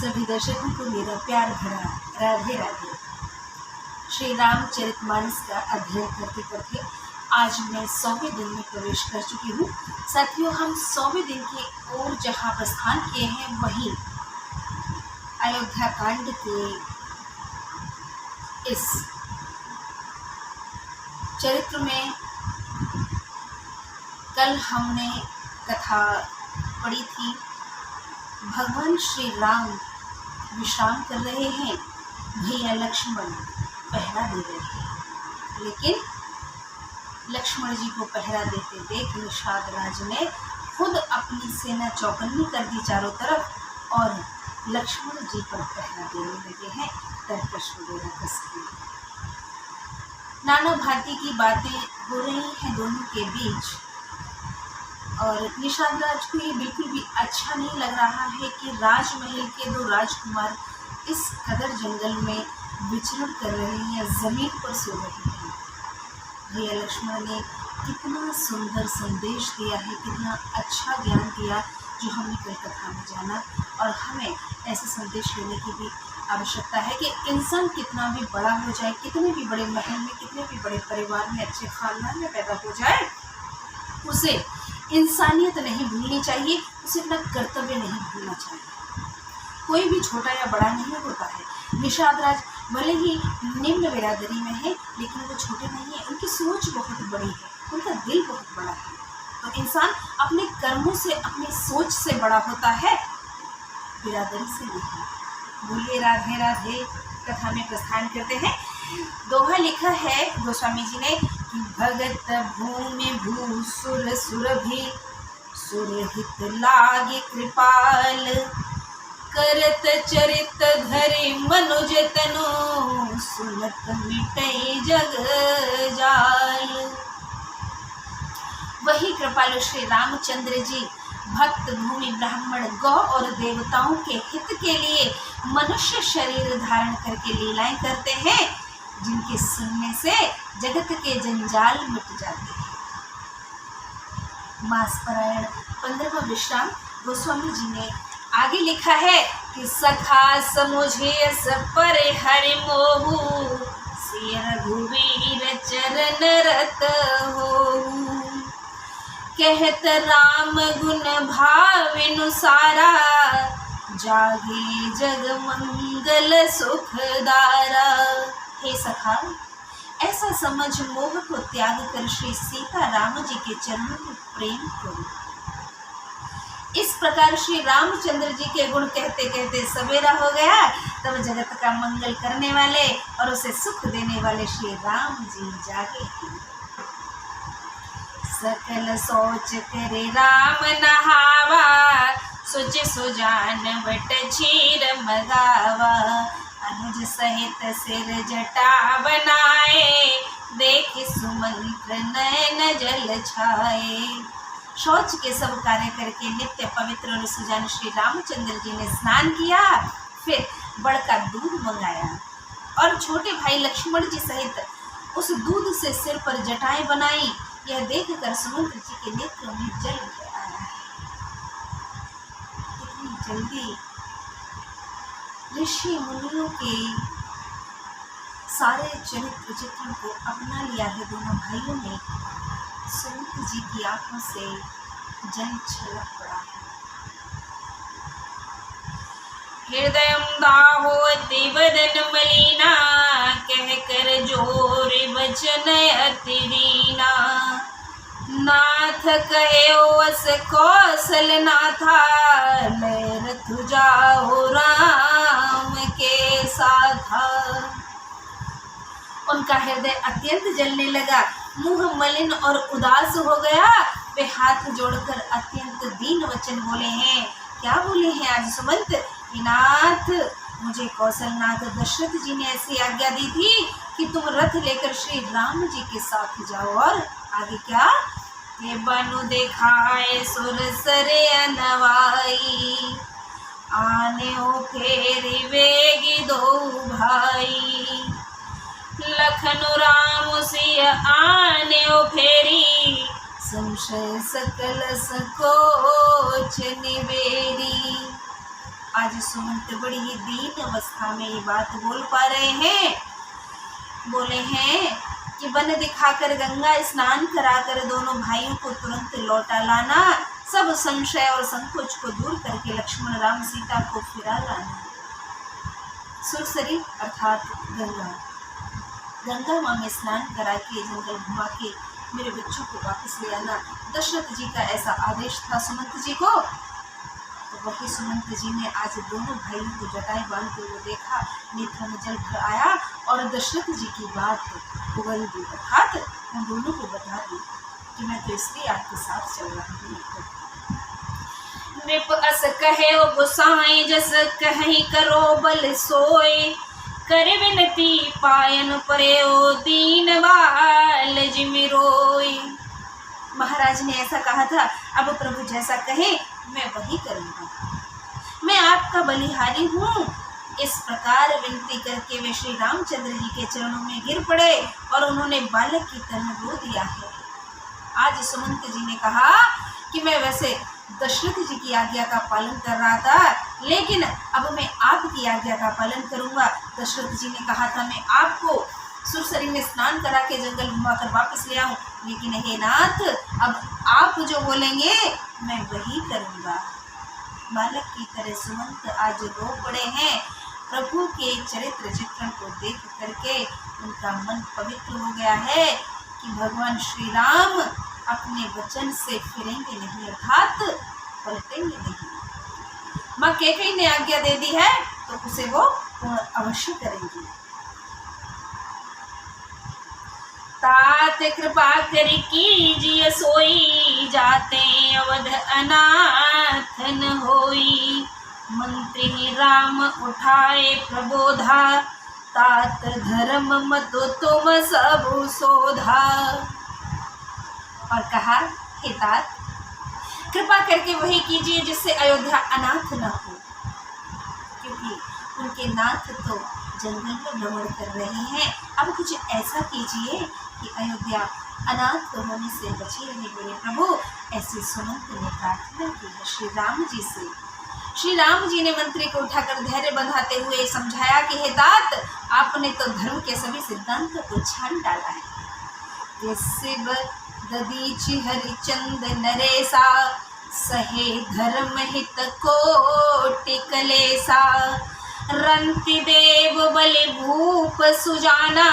सभी दर्शकों को मेरा प्यार भरा राधे राधे। श्री रामचरितमानस का अध्ययन करते करते आज मैं 100वें दिन में प्रवेश कर चुकी हूँ। साथियों, हम 100वें दिन की ओर जहाँ प्रस्थान किए हैं वहीं अयोध्या कांड के इस चरित्र में कल हमने कथा पढ़ी थी। भगवान श्री राम विश्राम कर रहे हैं, भैया लक्ष्मण पहरा दे रहे हैं, लेकिन लक्ष्मण जी को पहरा देते देख निषाद राज ने खुद अपनी सेना चौकन्नी कर दी चारों तरफ और लक्ष्मण जी पर पहरा देने लगे हैं। तरकश वगैरह कस के नाना भांति की बातें हो रही हैं दोनों के बीच और निषाद राज को ये बिल्कुल भी अच्छा नहीं लग रहा है कि राजमहल के दो राजकुमार इस कदर जंगल में विचरण कर रहे हैं, जमीन पर सो रहे हैं। भैया लक्ष्मण ने कितना सुंदर संदेश दिया है, कितना अच्छा ज्ञान दिया जो हमने कल कथा में जाना। और हमें ऐसे संदेश लेने की भी आवश्यकता है कि इंसान कितना भी बड़ा हो जाए, कितने भी बड़े महल में, कितने भी बड़े परिवार में, अच्छे खानदान में पैदा हो जाए, उसे इंसानियत नहीं भूलनी चाहिए, उसे अपना कर्तव्य नहीं भूलना चाहिए। कोई भी छोटा या बड़ा नहीं होता है। निषाद राज भले ही निम्न बिरादरी में है, लेकिन वो छोटे नहीं है। उनकी सोच बहुत बड़ी है, उनका दिल बहुत बड़ा है। तो इंसान अपने कर्मों से, अपनी सोच से बड़ा होता है, बिरादरी से नहीं। बोलिए राधे राधे। कथा में प्रस्थान करते हैं। दोहा लिखा है गोस्वामी जी ने कि भगत भूमि भूसुर सुरभि सुरहित लागे कृपाल करत चरित धरि मनुज तनु सुनत मिटई जग जाल। वही कृपालु श्री रामचंद्र जी भक्त भूमि ब्राह्मण गौ और देवताओं के हित के लिए मनुष्य शरीर धारण करके लीलाएं करते हैं, जिनके सुनने से जगत के जंजाल मिट जाते हैं। मास पारायण 15वां विश्राम गोस्वामी जी ने आगे लिखा है कि सखा समुझे पर हरि मोहु सिय रघुवीर चरण रत होहु कहत राम गुण भाविनुसारा जागे जग मंगल सुखदारा। हे सखा, ऐसा समझ मोह को त्याग कर श्री सीता राम जी के चरणों में प्रेम करो। इस प्रकार श्री रामचंद्र जी के गुण कहते कहते सवेरा हो गया। तब जगत का मंगल करने वाले और उसे सुख देने वाले श्री राम जी जागे। सकल सोच करे राम नहावा सोच सुजान बट क्षीर मगावा अनुज सहित सिर जटा बनाए देख सुमंत्र नयन जल छाए। शौच के सब कार्य करके नित्य पवित्र और सुजान श्री रामचंद्र जी ने स्नान किया, फिर बड़का दूध मंगाया और छोटे भाई लक्ष्मण जी सहित उस दूध से सिर पर जटाएं बनाई। यह देखकर सुमंत्र जी के नेत्र में जल आया है। इतनी जल्दी ऋषि मुनियों के सारे चरित्र चित्रण को अपना लिया है दोनों भाइयों ने। सुमंत्र जी की आंखों से जल छलक पड़ा है। हृदय दाहोति बदन मलिना कह कर जोर बचन अति दीना नाथ कहे वस कौशल नाथा लय रथ जाओ राम के साथा। उनका हृदय अत्यंत जलने लगा, मुंह मलिन और उदास हो गया। वे हाथ जोड़कर अत्यंत दीन वचन बोले हैं। क्या बोले हैं आज सुमंत? नाथ, मुझे कौशलनाथ दशरथ जी ने ऐसी आज्ञा दी थी कि तुम रथ लेकर श्री राम जी के साथ जाओ। और आगे क्या? ये बनु देखाए सुर सरे अनवाई आने ओ फेरी वेगी दो भाई लखनु राम सिय आने ओ फेरी संशय सकल सकोच निवेरी। आज सुमंत बड़ी ही दीन अवस्था में ये बात बोल पा रहे हैं। बोले हैं कि वन दिखाकर गंगा स्नान कराकर दोनों भाइयों को तुरंत लौटा लाना, सब संशय और संकोच को दूर करके लक्ष्मण राम सीता को फिरा लाना। सुरसरी अर्थात गंगा माँ में स्नान करा के जंगल घुमा के मेरे बच्चों को वापस ले आना। दशरथ जी का ऐसा आदेश था सुमंत जी को। तो वही सुमंत जी ने आज दोनों भाइयों को जटाएं बांधते हुए देखा, नेत्रों में जल भर आया और दशरथ जी की बात उगल दी, अर्थात उन दोनों को बता दी कि मैं तो इसलिए आपके साथ चल रहा हूँ। नृप अस कहे ओ गोसाई, जस कहीं करो बल सोए, कर विनती पायन परे ओ दीन बाल जिमि रोए। महाराज ने ऐसा कहा था, अब प्रभु जैसा कहे मैं वही करूँगा, मैं आपका बलिहारी हूँ। इस प्रकार विनती करके वे श्री रामचंद्र जी के चरणों में गिर पड़े और उन्होंने बालक की तरह रो दिया है। आज सुमंत जी ने कहा कि मैं वैसे दशरथ जी की आज्ञा का पालन कर रहा था, लेकिन अब मैं आपकी आज्ञा का पालन करूंगा। दशरथ जी ने कहा था मैं आपको सुरसरी में स्नान करा के जंगल घुमाकर वापस ले आऊं, लेकिन हे नाथ, अब आप जो बोलेंगे मैं वही करूंगा। बालक की तरह सुमंत आज रो पड़े हैं। प्रभु के चरित्र चित्रण को देख करके उनका मन पवित्र हो गया है कि भगवान श्री राम अपने वचन से फिरेंगे नहीं, अर्थात पलटेंगे नहीं। माँ कैकेयी ने आज्ञा दे दी है तो उसे वो पूर्ण अवश्य करेंगी। तात कृपा कर कीजिए सोई, जाते अवध अनाथ न होई। मंत्री राम उठाए प्रबोधा, तात धर्म मत तुम सब शोधा। और कहा, हे तात, कृपा करके वही कीजिए जिससे अयोध्या अनाथ न हो, क्योंकि उनके नाथ तो जंगल में भ्रमण कर रहे हैं। अब कुछ ऐसा कीजिए कि अयोध्या अनाथ होने से बची रहे मेरे प्रभु। ऐसी सुमंत ने प्रार्थना की है श्री राम जी से। श्री राम जी ने मंत्री को उठाकर धैर्य बंधाते हुए समझाया कि हे तात, आपने तो धर्म के सभी सिद्धांतों को छान डाला है। ददीचि हरिचंद नरेसा, सहे धर्म हित कोटि कलेसा। रंति देव बलि भूप सुजाना,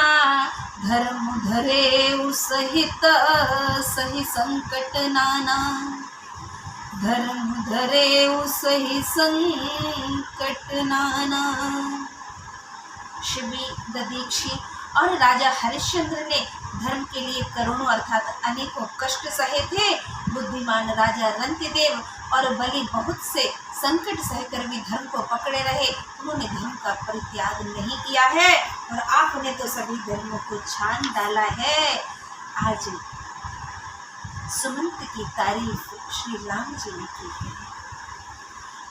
धर्म धरे सहित सही संकट नाना। धर्म धरे सही संकट नाना। शिवी ददीक्षी और राजा हरिश्चंद्र ने धर्म के लिए करोड़ों अर्थात अनेकों कष्ट सहे थे। बुद्धिमान राजा रंतिदेव और बलि बहुत से संकट सहकर भी धर्म को पकड़े रहे। उन्होंने धर्म का परित्याग नहीं किया है और आपने तो सभी धर्मों को छान डाला है। आज सुमंत की तारीफ श्री राम जी ने की है।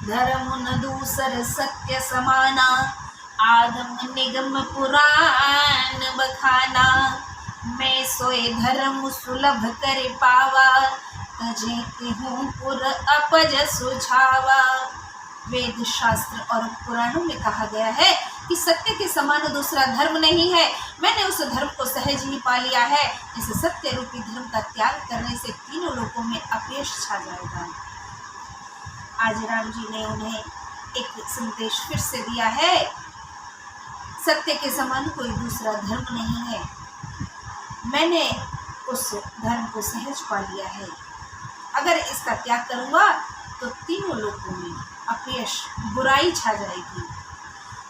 धर्म न दूसर सत्य समाना, आगम निगम पुराण बखाना। मैं सोए धर्म सुलभ कर पावा, तजे हूँ पुर अपज सुझावा। वेद शास्त्र और पुराणों में कहा गया है कि सत्य के समान दूसरा धर्म नहीं है। मैंने उस धर्म को सहज ही पा लिया है। इस सत्य रूपी धर्म का त्याग करने से तीनों लोकों में अपयश छा जाएगा। आज राम जी ने उन्हें एक संदेश फिर से दिया है। सत्य के समान कोई दूसरा धर्म नहीं है। मैंने उस धर्म को सहज पा लिया है। अगर इसका त्याग करूँगा तो तीनों लोकों में अपयश, बुराई छा जाएगी।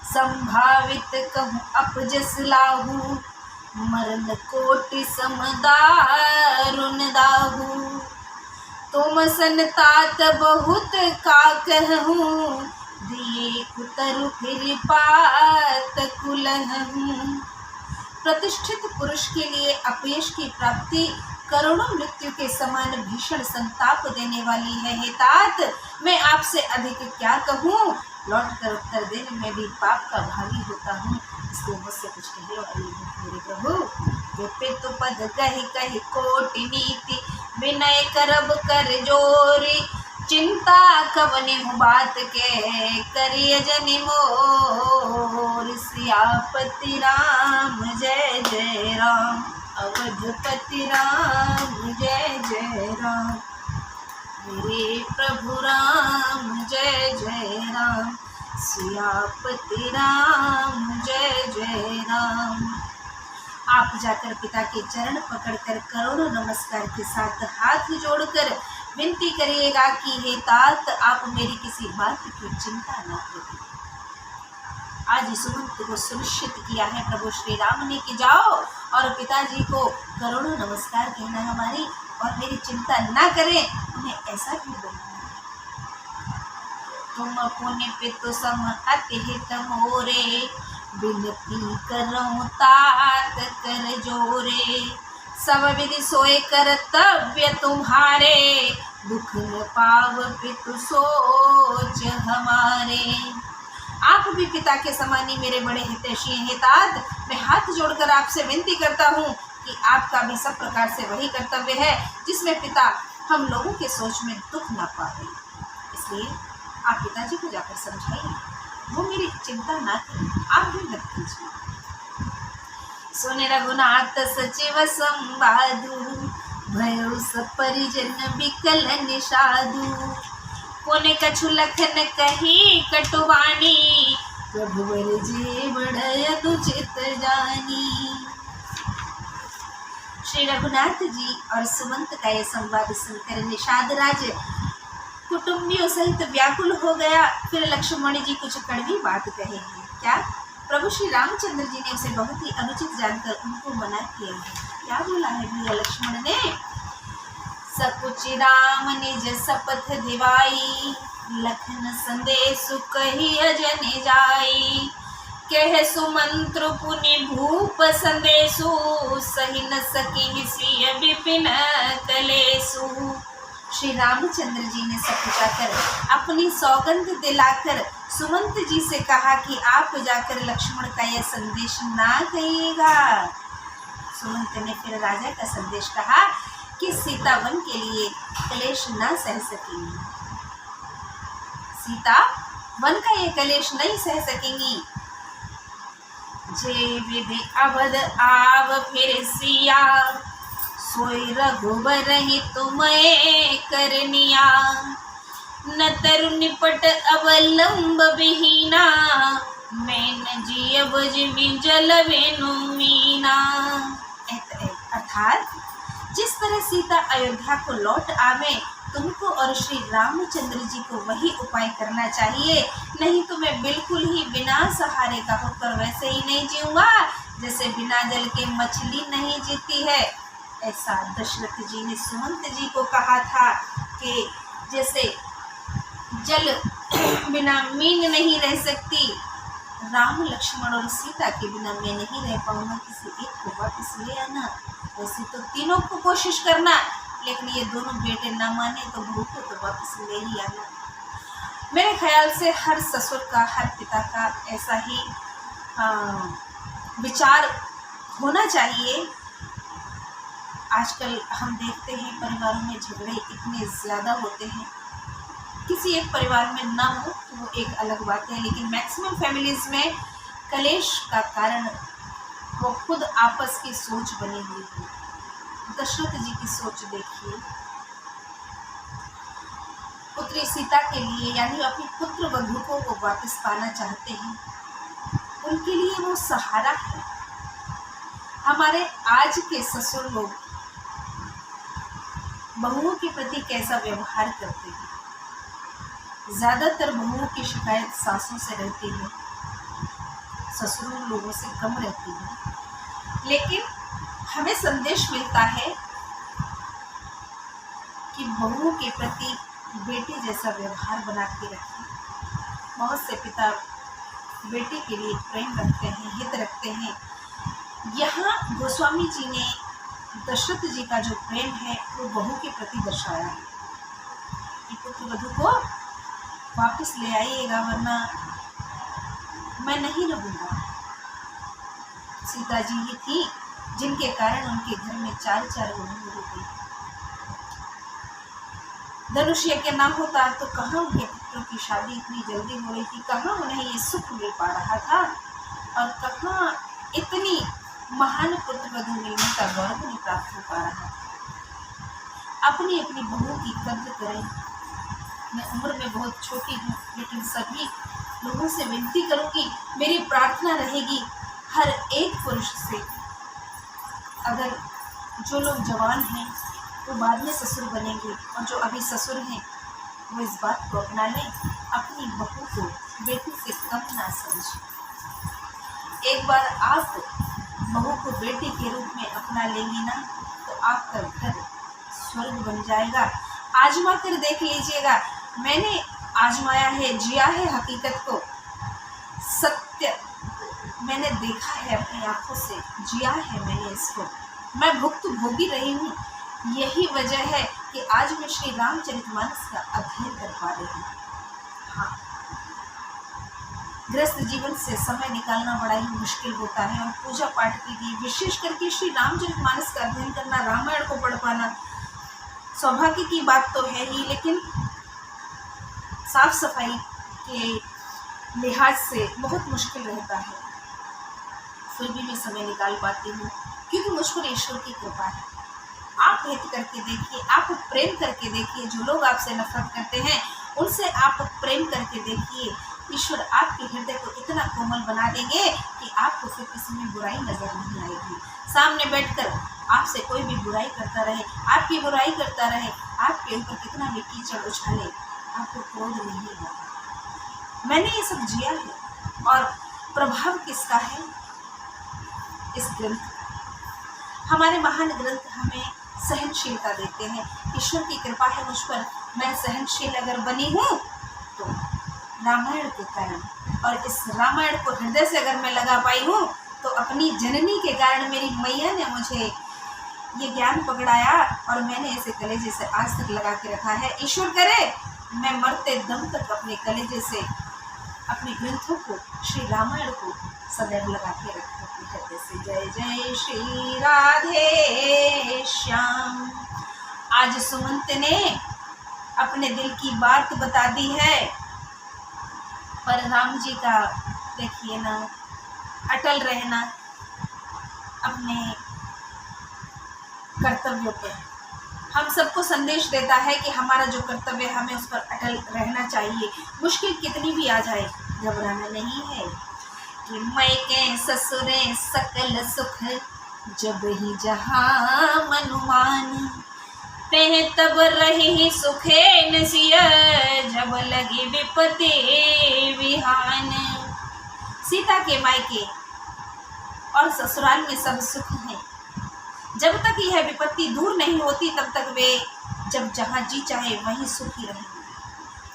संभावित कहूँ अपजस लाहू, मरण कोटि समदारुण दाहू। तुम संतात बहुत का कहूँ, दिए कुतरु फिर पात कुलहूँ। प्रतिष्ठित पुरुष के लिए अपयश की प्राप्ति करोड़ों मृत्यु के समान भीषण संताप देने वाली है। हे तात, मैं आपसे अधिक क्या कहूँ। लौट कर उत्तर देने में भी पाप का भागी होता हूँ, इसलिए मुझसे कुछ कहने वाली है मेरे प्रभु। विपितु पद कही कही कोटि नीति, विनय करब कर जोरी। चिंता कवने हूँ बात के करिय जनि मोर। सियापति राम जय जय राम, अवधपति राम जय जय राम, मेरे प्रभु राम जय जय राम, सियापति राम जय जय राम। आप जाकर पिता के चरण पकड़कर करोड़ों नमस्कार के साथ हाथ जोड़कर विनती करिएगा कि हे तात, आप मेरी किसी बात की चिंता न करें। आज इस सुमंत को सुनिश्चित किया है प्रभु श्री राम ने कि जाओ और पिताजी को करोड़ों नमस्कार कहना हमारी, और मेरी चिंता ना करें, उन्हें ऐसा भी बोलना है। तुम पुण्य पितु सम अति हित मोरे, बिनती करूं तात कर जोरे। सब विधि सोए कर्तव्य तुम्हारे, दुख न पाव पितु सोच हमारे। आप भी पिता के समान ही मेरे बड़े हितैषी हैं तात। मैं हाथ जोड़कर आपसे विनती करता हूँ कि आपका भी सब प्रकार से वही कर्तव्य है जिसमें पिता हम लोगों के सोच में दुख ना पावे। इसलिए आप पिताजी को जाकर समझाइए, वो मेरी चिंता ना करें, आप भी मत कीजिए। सुने रघुनाथ सचिव संवादु, भयो सब परिजन विकल निषादु। कोने कछु लखन कही कटुवानी, प्रभु वर जे बढ़य अनुचित जानी। श्री रघुनाथ जी और सुमंत का यह संवाद सुनकर निषाद राज कुटुंबियों सहित व्याकुल हो गया। फिर लक्ष्मण जी कुछ कड़वी बात कहे हैं। क्या? प्रभु श्री रामचंद्र जी ने उसे बहुत ही अनुचित जानकर उनको मना किया है। क्या बोला है भैया लक्ष्मण ने? सकुच राम निज शपथ दिवाई, लखन संदेशु कही अजन जाई। कह सुमंत्र पुनि भूप संदेशु, सही न सकी सिय विपिन कलेसु। श्री रामचंद्र जी ने सब जाकर अपनी सौगंध दिलाकर सुमंत जी से कहा कि आप जाकर लक्ष्मण का यह संदेश ना कहिएगा। सुमंत ने फिर राजा का संदेश कहा कि सीता वन के लिए कलेश ना सह सकेंगी। सीता वन का ये कलेश नहीं सह सकेंगी। जे विधि अवध आव फिर सिया, सोई रघुबर ही तुम्हें करनिया। न तरु निपट अवलंब विहीना, मैं न जियब जिमि जल वेनु मीना। अर्थात जिस तरह सीता अयोध्या को लौट आवे, तुमको और श्री रामचंद्र जी को वही उपाय करना चाहिए। नहीं तो मैं बिल्कुल ही बिना सहारे का होकर वैसे ही नहीं जीऊंगा जैसे बिना जल के मछली नहीं जीती है। ऐसा दशरथ जी ने सुमंत जी को कहा था कि जैसे जल बिना मीन नहीं रह सकती, राम लक्ष्मण और सीता के बिना मैं नहीं रह पाऊंगा। किसी एक को वापस ले आना, वैसे तो तीनों को कोशिश करना, लेकिन ये दोनों बेटे ना माने तो बहू को तो वापस ले ही आना। मेरे ख्याल से हर ससुर का, हर पिता का ऐसा ही विचार होना चाहिए। आजकल हम देखते हैं परिवारों में झगड़े इतने ज़्यादा होते हैं। किसी एक परिवार में ना हो तो वो एक अलग बात है, लेकिन मैक्सिमम फैमिलीज में कलेश का कारण वो खुद आपस की सोच बनी हुई है। दशरथ जी की सोच देखिए, पुत्री सीता के लिए यानी अपनी पुत्र वधू को वो वापस पाना चाहते हैं, उनके लिए वो सहारा है। हमारे आज के ससुर लोग बहुओं के प्रति कैसा व्यवहार करते हैं? ज़्यादातर बहुओं की शिकायत सासों से रहती है, ससुरों लोगों से कम रहती है। लेकिन हमें संदेश मिलता है कि बहुओं के प्रति बेटे जैसा व्यवहार बना के रखें। बहुत से पिता बेटे के लिए प्रेम रखते हैं, हित रखते हैं। यहाँ गोस्वामी जी ने दशरथ जी का जो प्रेम है वो बहू के प्रति दर्शाया है कि पुत्र वधू को वापस ले आइएगा वरना मैं नहीं रहूँगा। सीता जी ही थी जिनके कारण उनके घर में 4 बहू हो गई। धनुष यज्ञ ना होता तो कहाँ उनके पुत्रों की शादी इतनी जल्दी हो रही थी, कहाँ उन्हें ये सुख मिल पा रहा था, और कहाँ इतनी महान पुत्र वधू मिलने का गौरव नहीं प्राप्त हो पा रहा। अपनी अपनी बहू की कद्र करें। मैं उम्र में बहुत छोटी हूँ, लेकिन सभी लोगों से विनती करूंगी, मेरी प्रार्थना रहेगी हर एक पुरुष से, अगर जो लोग जवान हैं वो बाद में ससुर बनेंगे और जो अभी ससुर हैं वो इस बात को अपना लें, अपनी बहू को बेटी से कम ना समझें। एक बार आप बहू को बेटी के रूप में अपना लेंगी ना तो आपका घर स्वर्ग बन जाएगा। आजमा कर देख लीजिएगा, मैंने आजमाया है, जिया है हकीकत को, सत्य मैंने देखा है अपनी आंखों से, जिया है मैंने इसको, मैं भुक्त भोगी रही हूँ। यही वजह है कि आज मैं श्री रामचरितमानस का अध्ययन कर पा रही हूँ। हाँ, गृहस्थ जीवन से समय निकालना बड़ा ही मुश्किल होता है, और पूजा पाठ के लिए विशेष करके श्री रामचरितमानस का अध्ययन करना, रामायण को पढ़ पाना सौभाग्य की बात तो है ही, लेकिन साफ सफाई के लिहाज से बहुत मुश्किल रहता है। फिर भी मैं समय निकाल पाती हूँ क्योंकि मुझ पर ईश्वर की कृपा है। आप हित करके देखिए, आप प्रेम करके देखिए, जो लोग आपसे नफरत करते हैं उनसे आप प्रेम करके देखिए, ईश्वर आपके हृदय को इतना कोमल बना देंगे कि आपको फिर किसी में बुराई नजर नहीं आएगी। सामने बैठकर आपसे कोई भी बुराई करता रहे, आपकी बुराई करता रहे, आपके ऊपर कितना भी कीचड़ उछाले, आपको क्रोध नहीं होगा। मैंने ये सब जिया है, और प्रभाव किसका है? इस ग्रंथ, हमारे महान ग्रंथ हमें सहनशीलता देते हैं। ईश्वर की कृपा है मुझ पर, मैं सहनशील अगर बनी हूँ तो रामायण के कारण, और इस रामायण को हृदय से अगर मैं लगा पाई हूँ तो अपनी जननी के कारण, मेरी मैया ने मुझे ये ज्ञान पकड़ाया और मैंने इसे कलेजे से आज तक लगा के रखा है। ईश्वर करे मैं मरते दम तक अपने कलेजे से अपने ग्रंथों को, श्री रामायण को सदैव लगा के रखूं अपने हृदय से। जय जय श्री राधे श्याम। आज सुमंत ने अपने दिल की बात बता दी है, पर राम जी का देखिए ना, अटल रहना अपने कर्तव्यों पर। हम सबको संदेश देता है कि हमारा जो कर्तव्य है हमें उस पर अटल रहना चाहिए, मुश्किल कितनी भी आ जाए, घबराना नहीं है। कि मायके ससुरे सकल सुख, जब ही जहाँ मनुमान, ते तब रही सुखे नसिया, जब लगी विपत्ति विहान। सीता के मायके और ससुराल में सब सुख है, जब तक यह विपत्ति दूर नहीं होती तब तक वे जब जहाँ जी चाहे वहीं सुखी रहेंगे।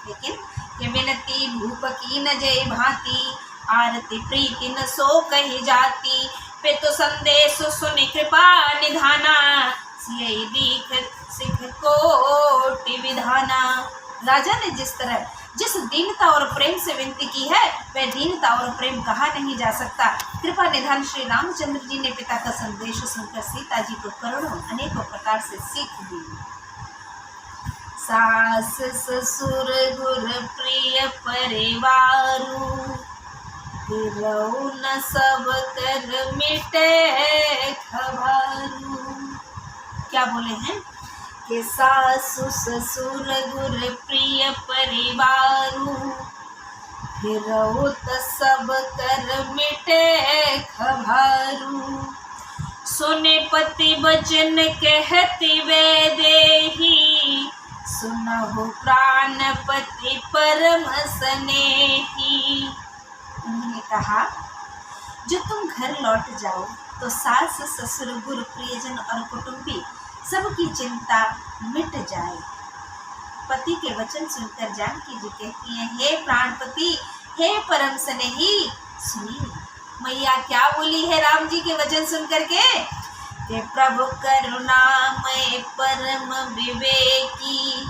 लेकिन कि विनती भूप की न जय भांति, आरती प्रीति न सो कही जाती, पे तो संदेश सुनि कृपा निधाना, सियई दीख सिख कोटि विधाना। राजा ने जिस दीनता और प्रेम से विनती की है वह दीनता और प्रेम कहा नहीं जा सकता। कृपा निधान श्री रामचंद्र जी ने पिता का संदेश सुनकर सीता जी को करोड़ों अनेकों प्रकार से सीख दी। सास ससुर गुर प्रिय परिवारु, न सब कर मिटे खबरू। क्या बोले हैं कि सासु ससुर गुर प्रिय परिवारु, फिरऊ त सब कर मिटे खबरू। सुने पति वचन कहती वे देही, सुनहु प्राणपति परम स्नेही। उन्होंने कहा जो तुम घर लौट जाओ तो सास ससुर गुरु प्रियजन और कुटुंबी सबकी चिंता मिट जाए। पति के वचन सुनकर जानकी जी कहती हैं, हे प्राणपति, हे परम स्नेही, सुनिए मैया क्या बोली है राम जी के वचन सुनकर के प्रभु करुणामय परम विवेकी,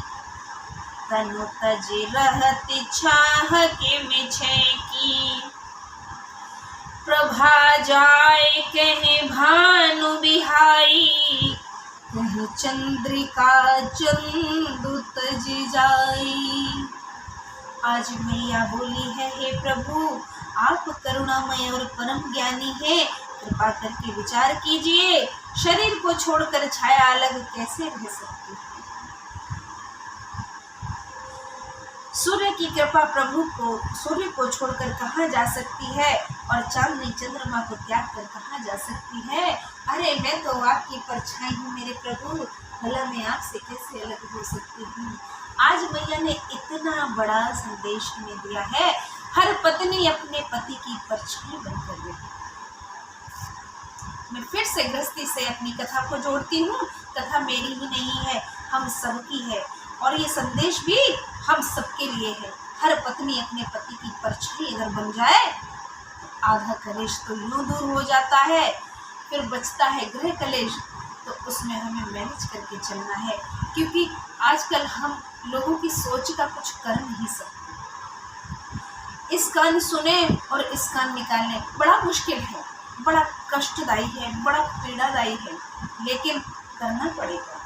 तनु तज रहती छाह के मिछे की। प्रभा जाए कहे भानु बिहाई, कहीं चंद्रिका चंदु तज जाई। आज मैया बोली है, हे प्रभु आप करुणामय और परम ज्ञानी है, कृपा करके विचार कीजिए, शरीर को छोड़कर छाया अलग कैसे रह सकती है। सूर्य की कृपा प्रभु को सूर्य को छोड़कर कहाँ जा सकती है, और चांदनी चंद्रमा को त्याग कर कहाँ जा सकती है। अरे मैं तो आपकी परछाई हूँ मेरे प्रभु, भला मैं आपसे कैसे अलग हो सकती हूँ। आज मैया ने इतना बड़ा संदेश हमें दिया है, हर पत्नी अपने पति की परछाई बनकर रहे। मैं फिर से गृहस्थी से अपनी कथा को जोड़ती हूँ। कथा मेरी ही नहीं है, हम सबकी है, और ये संदेश भी हम सबके लिए है। हर पत्नी अपने पति की परछाई अगर बन जाए तो आधा कलेश तो यूं दूर हो जाता है। फिर बचता है गृह कलेश, तो उसमें हमें मैनेज करके चलना है, क्योंकि आजकल हम लोगों की सोच का कुछ कर नहीं सकते। इस कान सुने और इस कान निकालने बड़ा मुश्किल है, बड़ा कष्टदायी है, बड़ा पीड़ादायी है, लेकिन करना पड़ेगा।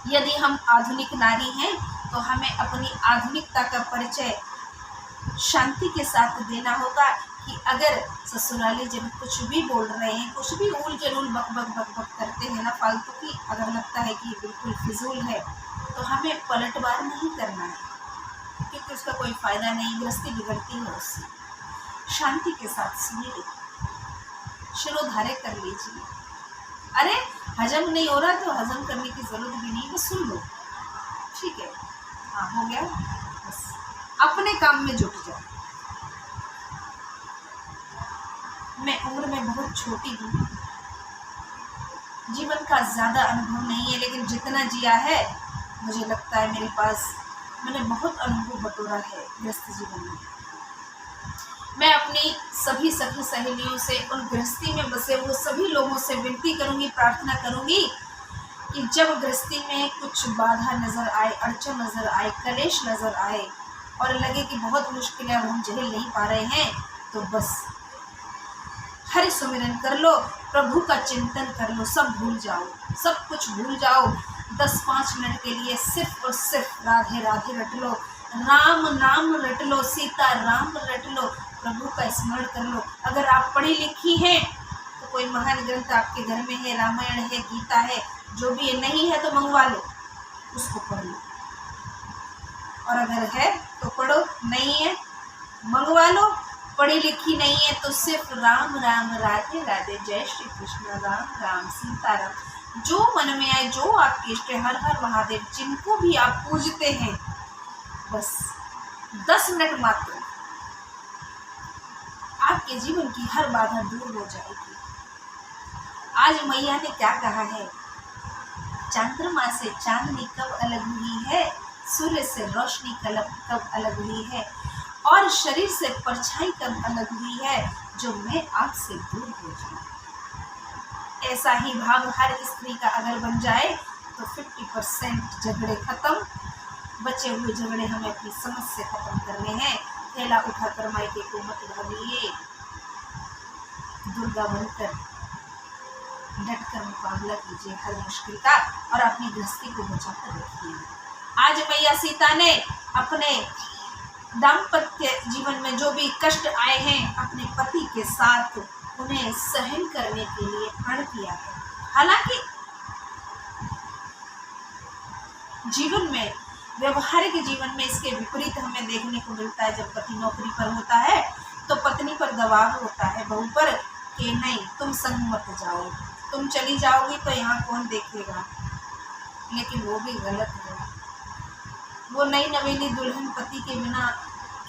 यदि हम आधुनिक नारी हैं तो हमें अपनी आधुनिकता का परिचय शांति के साथ देना होगा कि अगर ससुराली जन कुछ भी बोल रहे हैं, कुछ भी उल जलूल बक बक बक बक करते हैं ना फालतू की, अगर लगता है कि बिल्कुल फिजूल है तो हमें पलटवार नहीं करना है, क्योंकि उसका कोई फ़ायदा नहीं, गृहस्थी बिगड़ती है उससे। शांति के साथ सुनिए, शिरोधार्य कर लीजिए। अरे हजम नहीं हो रहा तो हजम करने की ज़रूरत भी नहीं, बस सुन लो, ठीक है, हाँ हो गया, बस अपने काम में जुट जाओ। मैं उम्र में बहुत छोटी हूँ, जीवन का ज़्यादा अनुभव नहीं है, लेकिन जितना जिया है मुझे लगता है मेरे पास मैंने बहुत अनुभव बटोरा है गृहस्थ जीवन में। मैं अपनी सभी सखी सहेलियों से, उन गृहस्थी में बसे वो सभी लोगों से विनती करूंगी, प्रार्थना करूंगी कि जब गृहस्थी में कुछ बाधा नज़र आए, अड़चन नज़र आए, कलेश नज़र आए और लगे कि बहुत मुश्किल है और हम झेल नहीं पा रहे हैं, तो बस हरि सुमिरन कर लो, प्रभु का चिंतन कर लो, सब भूल जाओ, सब कुछ भूल जाओ। 10-5 मिनट के लिए सिर्फ और सिर्फ राधे राधे रट लो, राम नाम रट लो, सीता राम रट लो, प्रभु का स्मरण कर लो। अगर आप पढ़ी लिखी हैं तो कोई महान ग्रंथ आपके घर में है, रामायण है, गीता है, जो भी है, नहीं है तो मंगवा लो, उसको पढ़ लो, और अगर है तो पढ़ो, नहीं है मंगवा लो। पढ़ी लिखी नहीं है तो सिर्फ राम राम राधे राधे, जय श्री कृष्ण, राम राम सीता राम, जो मन में आए, जो आपके इष्ट है, हर हर महादेव, जिनको भी आप पूजते हैं, बस 10 मिनट मात्र आपके जीवन की हर बाधा दूर हो जाएगी। आज मैया ने क्या कहा है, चंद्रमा से चांदनी कब अलग हुई है, सूर्य से रोशनी कब अलग हुई है, और शरीर से परछाई कब अलग हुई है, जो मैं आपसे दूर हो जाऊं। ऐसा ही भाव हर स्त्री का अगर बन जाए तो 50% झगड़े खत्म। बचे हुए झगड़े हमें अपनी समझ से खत्म करने हैं। थैला उठाकर मायके को मत भागिए, दुर्गा बनकर डटकर मुकाबला कीजिए हर मुश्किल का, और अपनी गृहस्थी को बचाकर रखिए। आज मैया सीता ने अपने दाम्पत्य जीवन में जो भी कष्ट आए हैं, अपने पति के साथ उन्हें सहन करने के लिए प्रण किया है। हालांकि जीवन में, व्यवहारिक जीवन में इसके विपरीत हमें देखने को मिलता है। जब पति नौकरी पर होता है तो पत्नी पर दबाव होता है बहू पर कि नहीं तुम संग मत जाओ, तुम चली जाओगी तो यहाँ कौन देखेगा। लेकिन वो भी गलत है। वो नई नवेली दुल्हन पति के बिना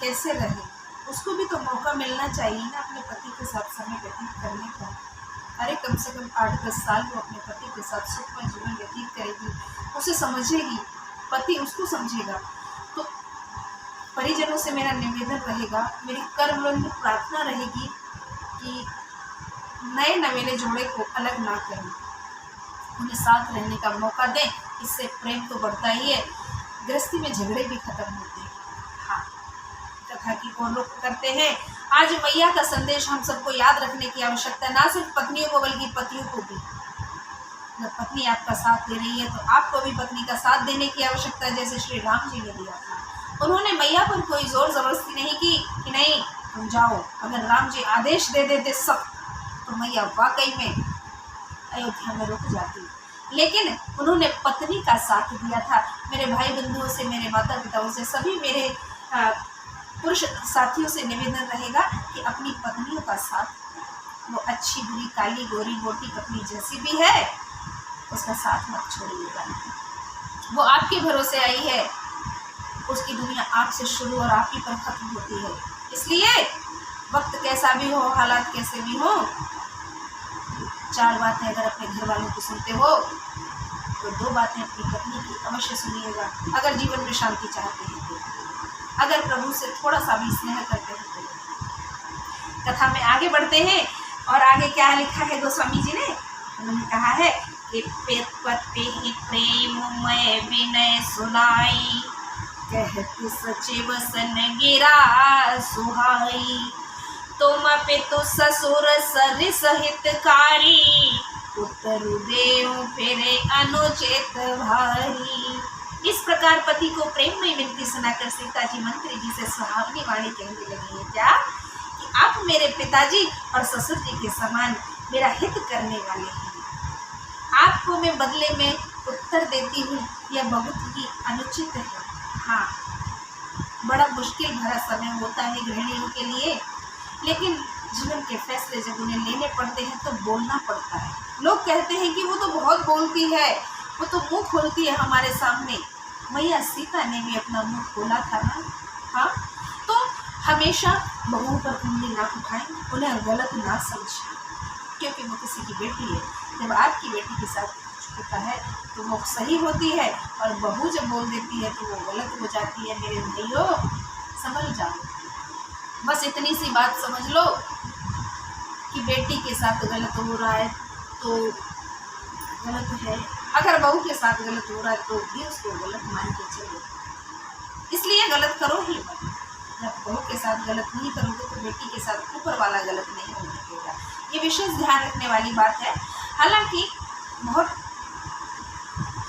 कैसे रहे, उसको भी तो मौका मिलना चाहिए ना अपने पति के साथ समय व्यतीत करने का। अरे कम से कम 8-10 साल वो अपने पति के साथ सुखमय जीवन व्यतीत करेगी, उसे समझेगी, पति उसको समझेगा। तो परिजनों से मेरा निवेदन रहेगा, मेरी करबंद प्रार्थना रहेगी कि नए नवेले जोड़े को अलग ना करें, उन्हें साथ रहने का मौका दें। इससे प्रेम तो बढ़ता ही है, गृहस्थी में झगड़े भी खत्म होते हैं। हाँ, कथा की और लोग करते हैं। आज मैया का संदेश हम सबको याद रखने की आवश्यकता, ना सिर्फ पत्नियों को बल्कि पतियों को भी। जब पत्नी आपका साथ दे रही है तो आपको भी पत्नी का साथ देने की आवश्यकता है, जैसे श्री राम जी ने दिया था। उन्होंने मैया पर कोई जोर जबरदस्ती नहीं की कि नहीं तुम जाओ। अगर राम जी आदेश दे देते सख्त तो मैया वाकई में अयोध्या में रुक जाती, लेकिन उन्होंने पत्नी का साथ दिया था। मेरे भाई बंधुओं से, मेरे माता पिताओं से, सभी मेरे पुरुष साथियों से निवेदन रहेगा कि अपनी पत्नियों का साथ, वो अच्छी बुरी, काली गोरी, मोटी पतली जैसी भी है, उसका साथ मत छोड़िएगा। वो आपके भरोसे आई है, उसकी दुनिया आपसे शुरू और आप ही पर खत्म होती है। इसलिए वक्त कैसा भी हो, हालात कैसे भी हो, 4 बातें अगर अपने घर वालों को सुनते हो तो 2 बातें अपनी पत्नी की अवश्य सुनिएगा। अगर जीवन में शांति चाहते हैं तो, अगर प्रभु से थोड़ा सा भी स्नेह करते हैं तो। कथा में आगे बढ़ते हैं और आगे क्या लिखा है गोस्वामी जी ने? उन्होंने कहा है कि पति ही प्रेममय विनय सुनाई, कहती सचे वसन गिरा सुहाई। तुम पितु ससुर सरिस हितकारी, उत्तरु देव फिरे अनुचित भारी। इस प्रकार पति को प्रेम में विनती सुनाकर सीता जी मंत्री जी से सुहावनी वाणी कहने लगी है क्या कि आप मेरे पिताजी और ससुर जी के समान मेरा हित करने वाले हैं। आपको मैं बदले में उत्तर देती हूँ, यह बहुत ही अनुचित है। हाँ, बड़ा मुश्किल भरा समय होता है गृहिणियों के लिए, लेकिन जीवन के फैसले जब उन्हें लेने पड़ते हैं तो बोलना पड़ता है। लोग कहते हैं कि वो तो बहुत बोलती है, वो तो मुंह खोलती है हमारे सामने। मैया सीता ने भी अपना मुंह खोला था ना। हाँ, तो हमेशा बहुओं पर उंगली ना उठाएं, उन्हें गलत ना समझें, क्योंकि वो किसी की बेटी है। जब आपकी बेटी के साथ कुछ होता है तो वो सही होती है, और बहू जब बोल देती है तो वो गलत हो जाती है। मेरे भाइयों, समझ जाओ, बस इतनी सी बात समझ लो कि बेटी के साथ गलत हो रहा है तो गलत है, अगर बहू के साथ गलत हो रहा है तो भी उसको गलत मान के चलो। इसलिए गलत करो ही मत। जब बहू के साथ गलत नहीं करोगे तो बेटी के साथ ऊपर वाला गलत नहीं हो सकेगा। ये विशेष ध्यान रखने वाली बात है। हालांकि बहुत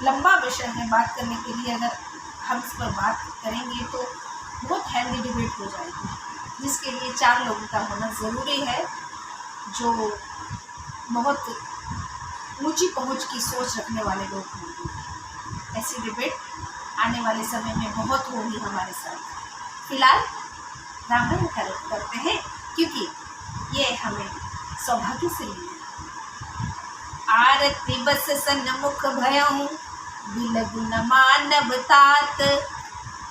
लंबा विषय है बात करने के लिए, अगर हम इस पर बात करेंगे तो बहुत हैंडी डिबेट हो जाएगी, जिसके लिए 4 लोगों का होना ज़रूरी है, जो बहुत ऊंची पहुंच की सोच रखने वाले लोग होंगे। ऐसी डिबेट आने वाले समय में बहुत होगी हमारे साथ। फिलहाल रामायण करते हैं, क्योंकि ये हमें सौभाग्य से मिली। आरती बस सन्मुख भयऊँ, बिलगु न मानव तात।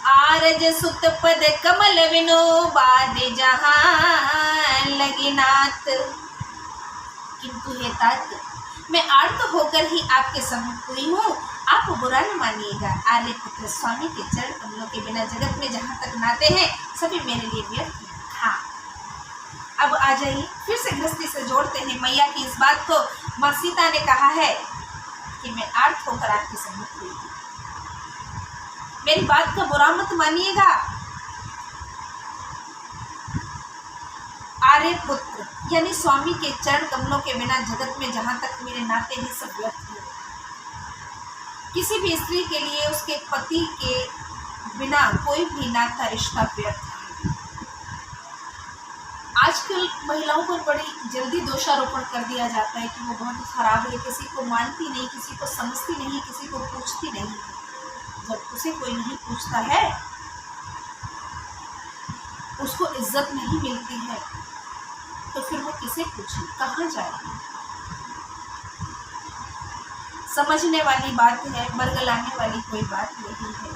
आरज सुत पद कमल विनो, बाद जहाँ लगी नाथ। किंतु हे तात, मैं आर्त होकर ही आपके सम्मुख हुई हूँ, आप बुरा न मानिएगा। आर्य पुत्र स्वामी के चरण कमलों के बिना जगत में जहाँ तक नाते हैं सभी मेरे लिए व्यर्थ हैं। हाँ, अब आ जाइए, फिर से गृहस्थी से जोड़ते हैं मैया की इस बात को। माँ सीता ने कहा है कि मैं आर्त होकर आपके सम्मुख हुई हूँ, मेरी बात का बुरा मत मानिएगा। आर्य पुत्र यानी स्वामी के चरण कमलों के बिना जगत में जहाँ तक मेरे नाते हैं सब व्यर्थ हैं। किसी भी स्त्री के लिए उसके पति के बिना कोई भी नाता रिश्ता व्यर्थ है। आजकल महिलाओं पर बड़ी जल्दी दोषारोपण कर दिया जाता है कि वो बहुत खराब है, किसी को मानती नहीं, किसी को समझती नहीं, किसी को पूछती नहीं। जब उसे कोई नहीं पूछता है, उसको इज्जत नहीं मिलती है, तो फिर वो किसे पूछे, कहाँ जाए? समझने वाली बात है, बरगलाने वाली कोई बात नहीं है।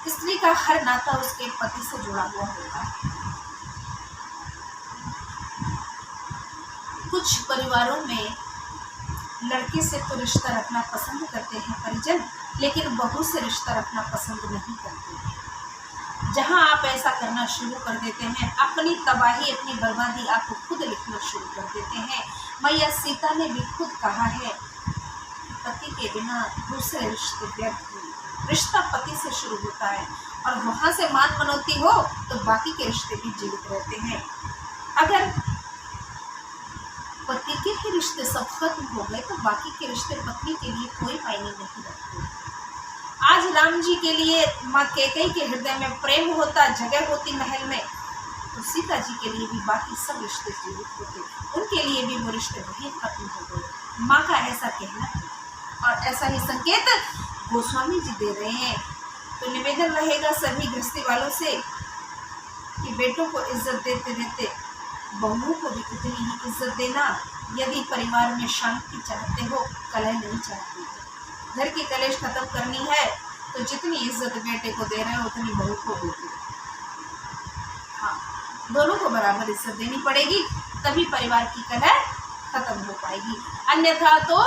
स्त्री का हर नाता उसके पति से जुड़ा हुआ होता है। कुछ परिवारों में लड़के से तो रिश्ता रखना पसंद करते हैं परिजन, लेकिन बहू से रिश्ता रखना पसंद नहीं करते हैं। जहाँ आप ऐसा करना शुरू कर देते हैं, अपनी तबाही, अपनी बर्बादी आप खुद लिखना शुरू कर देते हैं। मैया सीता ने भी खुद कहा है, पति के बिना दूसरे रिश्ते व्यर्थ हैं। रिश्ता पति से शुरू होता है, और वहाँ से मान मनौती हो तो बाकी के रिश्ते भी जीवित रहते हैं। अगर पति के ही रिश्ते सब खत्म हो गए तो बाकी के रिश्ते पत्नी के लिए कोई मायने नहीं रखते। आज राम जी के लिए माँ कैकेयी के हृदय में प्रेम होता, जगह होती महल में, तो सीता जी के लिए भी बाकी सब रिश्ते जीवित होते, उनके लिए भी वो रिश्ते वहीं खत्म हो गए। माँ का ऐसा कहना और ऐसा ही संकेत गोस्वामी जी दे रहे हैं। तो निवेदन रहेगा सभी गृहस्थी वालों से कि बेटों को इज्जत देते देते बहुओं को भी उतनी ही इज्जत देना। यदि परिवार में शांति चाहते हो, कलह नहीं चाहते हो, घर की कलेश खत्म करनी है तो जितनी इज्जत बेटे को दे रहे हो उतनी बहू को दो। हाँ, दोनों को बराबर इज्जत देनी पड़ेगी, तभी परिवार की कलह खत्म हो पाएगी। अन्यथा तो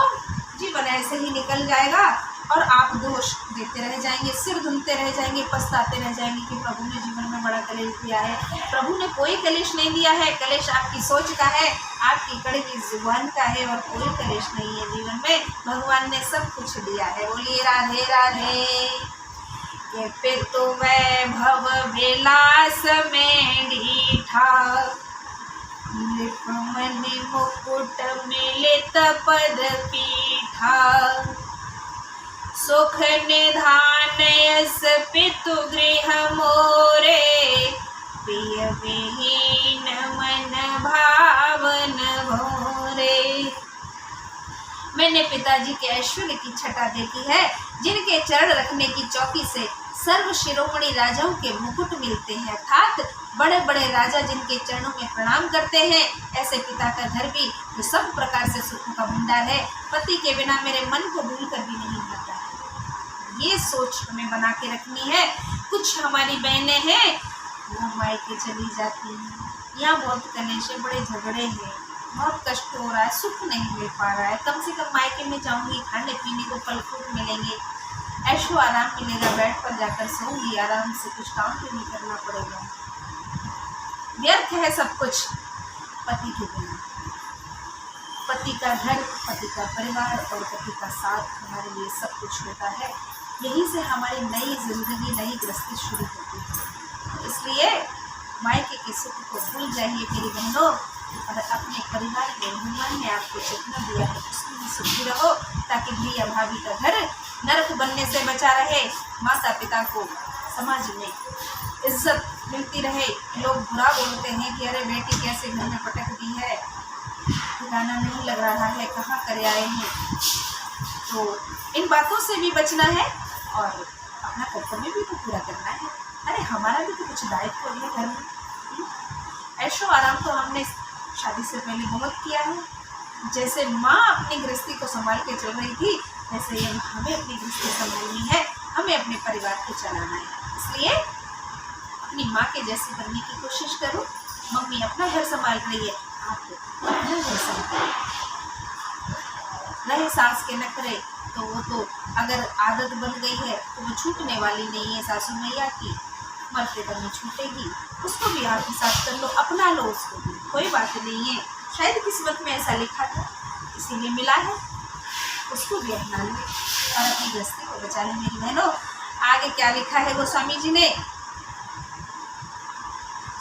जीवन ऐसे ही निकल जाएगा और आप दोष देते रह जाएंगे, सिर धुनते रह जाएंगे, पछताते रह जाएंगे कि प्रभु ने जीवन में बड़ा कलेश दिया है। प्रभु ने कोई कलेश नहीं दिया है, कलेश आपकी सोच का है, आपकी कड़वी जुबान का है, और कोई कलेश नहीं है जीवन में। भगवान ने सब कुछ दिया है। बोलिए राधे राधे। ये फिर तो वैभव विलास में ढीठा, मन मुकुट मिलित पद पीठा, सुख निधान यस पितु गृह मोरे, प्रिय विहीन मन भावन भोरे। मैंने पिताजी के ऐश्वर्य की छटा देखी है, जिनके चरण रखने की चौकी से सर्व शिरोमणि राजाओं के मुकुट मिलते हैं, अर्थात बड़े बड़े राजा जिनके चरणों में प्रणाम करते हैं। ऐसे पिता का घर भी जो सब प्रकार से सुखों का भंडार है, पति के बिना मेरे मन को भूल कर भी नहीं भरता है। ये सोच हमें बना के रखनी है। कुछ हमारी बहनें हैं वो मायके चली जाती हैं, यहाँ बहुत कलेश है, बड़े झगड़े हैं, बहुत कष्ट हो रहा है, सुख नहीं मिल पा रहा है, कम से कम मायके में जाऊंगी, खाने पीने को फल फ्रूट मिलेंगे, ऐशो आराम मिलेगा, बेड पर जाकर सोऊंगी आराम से, कुछ काम भी नहीं करना पड़ेगा। व्यर्थ है सब कुछ पति के बिना। पति का घर, पति का परिवार और पति का साथ हमारे लिए सब कुछ होता है। यहीं से हमारी नई जिंदगी, नई गृहस्थी शुरू होती है। इसलिए मायके के सुख को भूल जाइए मेरी बहनों, और अपने परिवार में भगवान ने आपको जितना दिया है उसमें सुखी रहो, ताकि भैया भाभी का घर नरक बनने से बचा रहे, माता पिता को समाज में इज्जत मिलती रहे। लोग बुरा बोलते हैं कि अरे बेटी कैसे घर में पटक दी है, ठिकाना नहीं लग रहा है, कहाँ करे आए हैं। तो इन बातों से भी बचना है और अपना कर्तव्य भी तो पूरा करना है। अरे हमारा भी तो कुछ दायित्व है घर में। ऐशो आराम तो हमने शादी से पहले बहुत किया है। जैसे माँ अपनी गृहस्थी को संभाल के चल रही थी, वैसे ये हमें अपनी गृहस्थी संभालनी है, हमें अपने परिवार को चलाना है। इसलिए अपनी माँ के जैसे बनने की कोशिश करो। मम्मी अपना घर संभाल रही है, आप अपना घर संभाल रहे। सास के नखरे तो वो तो अगर आदत बन गई है तो वो छूटने वाली नहीं है। सासू मैया की मरते दम में छूटेगी, उसको भी आप के साथ कर लो, अपना लो उसको भी, कोई बात नहीं है। शायद किस्मत में ऐसा लिखा था इसीलिए मिला है, उसको भी अपना लो और अपनी गृहस्थी को बचा लो मेरी बहनों। आगे क्या लिखा है गोस्वामी जी ने,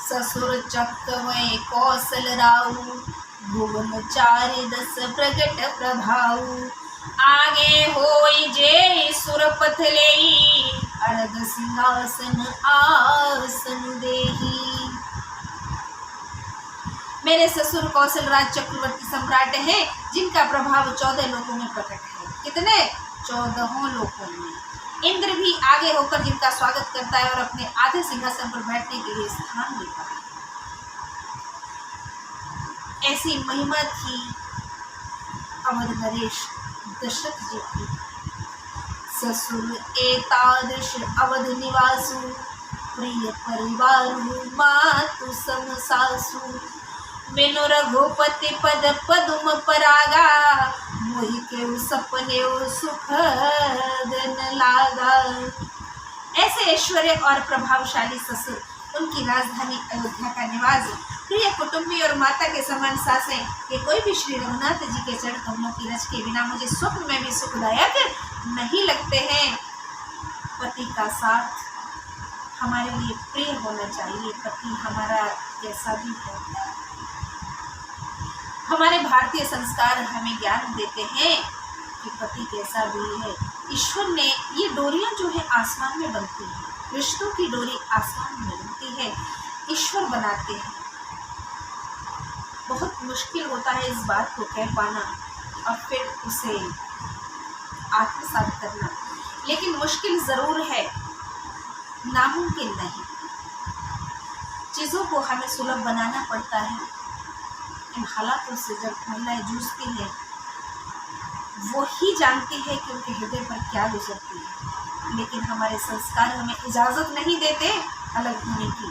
ससुर चक्रवय कौशल राउ, भुवन चारि दस प्रगट प्रभाऊ, आगे होई जे सुरपथ लेई, अरद सिंहासन आसन देही। मेरे ससुर कौशल राज चक्रवर्ती सम्राट हैं, जिनका प्रभाव 14 लोकों में प्रकट है। कितने? 14 लोकों में। इंद्र भी आगे होकर जिनका स्वागत करता है और अपने आधे सिंहासन पर बैठने के लिए स्थान देता है। ऐसी महिमा थी अवध नरेश दशरथ जी की। ससुर एतादृश अवध निवासु, प्रिय परिवारु मातु सम सासु, मेनु रघुपति पद पदुम परागा, मोहि के सपने सुख दिन लागा। ऐसे ऐश्वर्य और प्रभावशाली ससुर, उनकी राजधानी अयोध्या का निवास, प्रिय कुटुंबी और माता के समान सासें, ये कोई भी श्री रघुनाथ जी के चरण कमलों की रच के बिना मुझे स्वप्न में भी सुखदायक नहीं लगते हैं। पति का साथ हमारे लिए प्रिय होना चाहिए, पति हमारा जैसा भी हो। हमारे भारतीय संस्कार हमें ज्ञान देते हैं कि पति कैसा भी है, ईश्वर ने ये डोरियां जो है आसमान में बनती हैं, रिश्तों की डोरी आसमान में बनती है, ईश्वर बनाते हैं। बहुत मुश्किल होता है इस बात को कह पाना और फिर उसे आत्मसात करना, लेकिन मुश्किल ज़रूर है, नामुमकिन नहीं। चीज़ों को हमें सुलभ बनाना पड़ता है। इन हालातों से जब महिलाएं जूझती हैं, वो ही जानती है कि उनके हृदय पर क्या गुजरती है, लेकिन हमारे संस्कार हमें इजाज़त नहीं देते अलग होने की।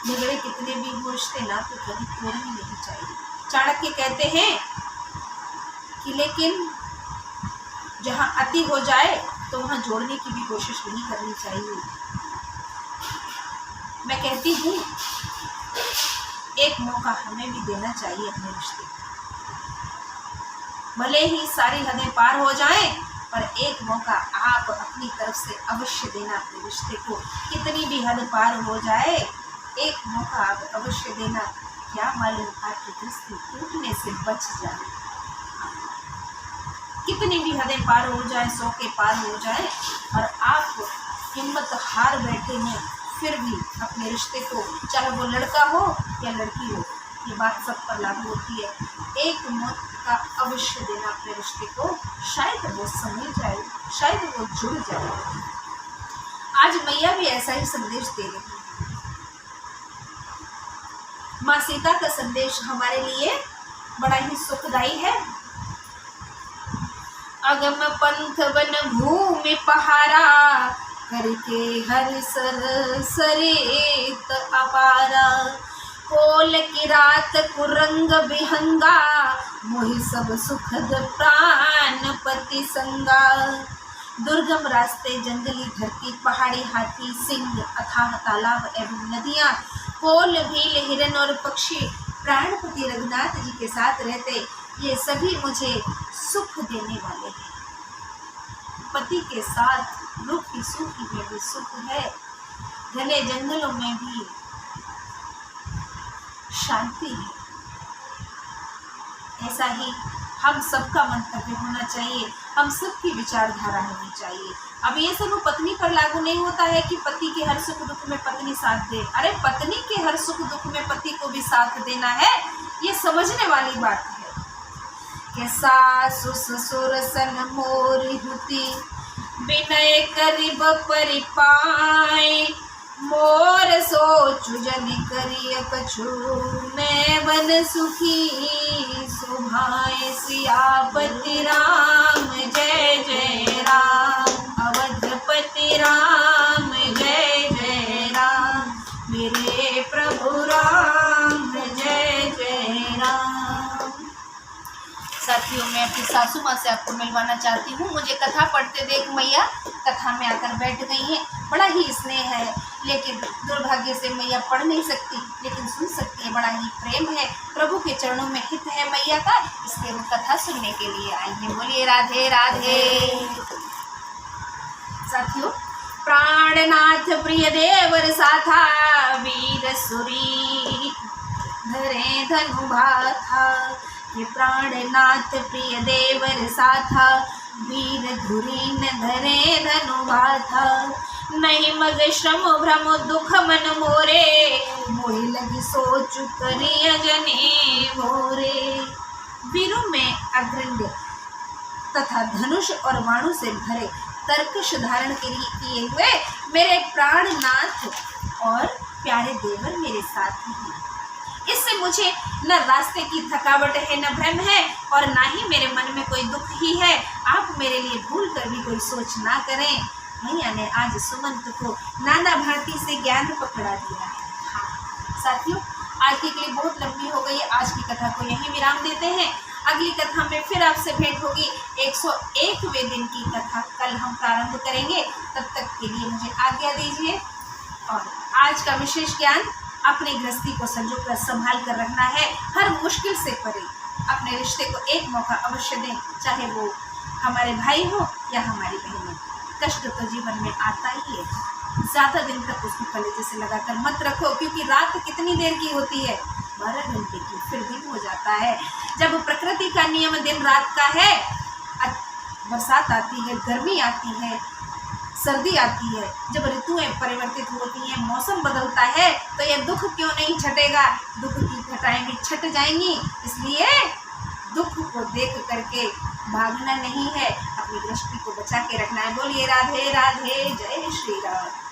झगड़े कितने भी हो, रिश्ते ना तो कभी तोड़ने नहीं चाहिए। चाणक्य कहते हैं कि लेकिन जहाँ अति हो जाए तो वहाँ जोड़ने की भी कोशिश नहीं करनी चाहिए। मैं कहती हूँ एक मौका हमें भी देना चाहिए अपने रिश्ते को। भले ही सारी हदें पार हो जाएं, पर एक मौका आप अपनी तरफ से अवश्य देना अपने रिश्ते को। कितनी भी हद पार हो जाए, एक मौका आप अवश्य देना। क्या मालूम आपकी दोस्ती टूटने से बच जाए। कितनी भी हदें पार हो जाए, 100 के पार हो जाए, और आप हिम्मत हार बैठे हैं, फिर भी अपने रिश्ते को, चाहे वो लड़का हो या लड़की हो, ये बात सब पर लागू होती है, एक मौका अवश्य देना अपने रिश्ते को। शायद वो समझ जाए, शायद वो जुड़ जाए। आज मैया भी ऐसा ही संदेश दे रही है। माँ सीता का संदेश हमारे लिए बड़ा ही सुखदायी है। अगम पंथ वन भूमि पहारा, करके हर सर सरित अपारा। कोल की रात कुरंग विहंगा, मोहि सब सुखद प्राण पति संगा। दुर्गम रास्ते, जंगली धरती, पहाड़ी हाथी, सिंह, अथाह तालाब एवं नदियाँ, कोल भील, हिरन और पक्षी प्राणपति रघुनाथ जी के साथ रहते, ये सभी मुझे सुख देने वाले हैं। पति के साथ रूखी सूखी में भी सुख है, घने जंगलों में भी शांति है। ऐसा ही हम सबका मंतव्य होना चाहिए, हम सबकी विचारधारा होनी चाहिए। अब ये सब पत्नी पर लागू नहीं होता है कि पति के हर सुख दुख में पत्नी साथ दे। अरे पत्नी के हर सुख दुख में पति को भी साथ देना है, ये समझने वाली बात है। कि सासु ससुर सन मोरी हुती, विनय करिब परिपाय। मोर सोचु जन करिय कछु, मैं बन सुखी सुभाए। सियापति राम जय जय राम, अवधपति राम जय जय राम, मेरे प्रभु राम जय जय राम। साथियों, मैं अपनी सासू माँ से आपको मिलवाना चाहती हूँ। मुझे कथा पढ़ते देख मैया कथा में आकर बैठ गई हैं। बड़ा ही स्नेह है, लेकिन दुर्भाग्य से मैया पढ़ नहीं सकती, लेकिन सुन सकती है। बड़ा ही प्रेम है, प्रभु के चरणों में हित है मैया का, इसलिए वो कथा सुनने के लिए आई है। बोलिए राधे राधे। साथियों, प्राणनाथ प्रिय देवर साथा, वीर सुरी धरे धनु भाथा। ये प्राणनाथ प्रिय देवर साथा, वीर धुरीन धरे धनु भाथा। नहीं मग श्रम भ्रम दुख मन मोरे, मोहि लगी सोच करिय जने मोरे। वीरों में अग्रण्य तथा धनुष और बाणों से भरे तरकश धारण के लिए किए हुए मेरे प्राणनाथ और प्यारे देवर मेरे साथ हैं। इससे मुझे न रास्ते की थकावट है, न भ्रम है, और ना ही मेरे मन में कोई दुख ही है। आप मेरे लिए भूल कर भी कोई सोच ना करें। मैया ने आज सुमंत को नाना भांति से ज्ञान पकड़ा दिया है। हाँ साथियों, आज की क्लिप बहुत लंबी हो गई है। आज की कथा को यहीं विराम देते हैं। अगली कथा में फिर आपसे भेंट होगी। 101वें दिन की कथा कल हम प्रारंभ करेंगे। तब तक के लिए मुझे आज्ञा दीजिए। और आज का विशेष ज्ञान, अपनी गृहस्थी को संजो कर संभाल कर रखना है। हर मुश्किल से परे अपने रिश्ते को एक मौका अवश्य दें, चाहे वो हमारे भाई हो या हमारी बहन हो। कष्ट तो जीवन में आता ही है, ज़्यादा दिन तक उसको कलेजे से लगाकर मत रखो, क्योंकि रात कितनी देर की होती है। 12 घंटे की, फिर दिन हो जाता है। जब प्रकृति का नियम दिन रात का है, बरसात आती है, गर्मी आती है, सर्दी आती है, जब ऋतुएं परिवर्तित होती हैं, मौसम बदलता है, तो यह दुख क्यों नहीं छटेगा? दुख की घटाएं भी छट जाएंगी। इसलिए दुख को देख करके भागना नहीं है, अपनी दृष्टि को बचा के रखना है। बोलिए राधे राधे, जय श्री राम।